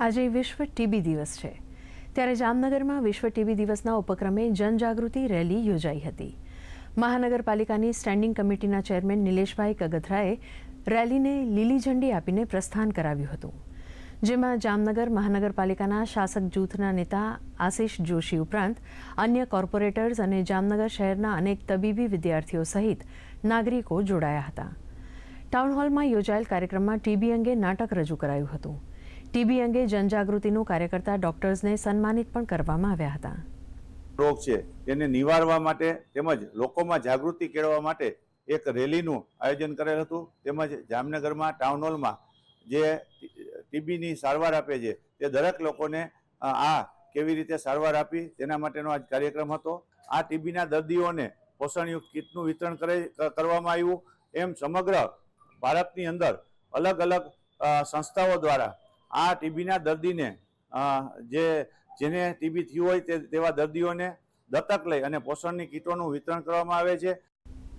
આજે વિશ્વ ટીબી દિવસ છે, ત્યારે જામનગરમાં વિશ્વ ટીબી દિવસના ઉપક્રમે જનજાગૃતિ રેલી યોજાઈ હતી. મહાનગરપાલિકાની સ્ટેન્ડિંગ કમિટીના ચેરમેન નિલેશભાઈ કગથરાએ રેલીને લીલી ઝંડી આપીને પ્રસ્થાન કરાવ્યું હતું, જેમાં જામનગર મહાનગરપાલિકાના શાસક જૂથના નેતા આશિષ જોશી ઉપરાંત અન્ય કોર્પોરેટર્સ અને જામનગર શહેરના અનેક તબીબી વિદ્યાર્થીઓ સહિત નાગરિકો જોડાયા હતા. ટાઉન હોલમાં યોજાયેલ કાર્યક્રમમાં ટીબી અંગે નાટક રજૂ કરાયું હતું. ટીબી અંગે જનજાગૃતિનું કાર્ય કરતા ડોક્ટર્સને સન્માનિત પણ કરવામાં આવ્યા હતા. રોગ છે તેને નિવારવા માટે તેમજ લોકોમાં જાગૃતિ કેળવવા માટે એક રેલીનું આયોજન કરેલ હતું. તેમજ જામનગરમાં ટાઉન હોલમાં જે ટીબીની સારવાર આપે છે તે દરેક લોકોને આ કેવી રીતે સારવાર આપી તેના માટેનો આજ કાર્યક્રમ હતો. આ ટીબીના દર્દીઓને પોષણયુક્ત કીટનું વિતરણ કરવામાં આવ્યું. એમ સમગ્ર ભારતની અંદર અલગ અલગ સંસ્થાઓ દ્વારા આ ટીબીના દર્દીને જેને ટીબી થયું હોય તેવા દર્દીઓને દત્તક લઈ અને પોષણની કીટોનું વિતરણ કરવામાં આવે છે.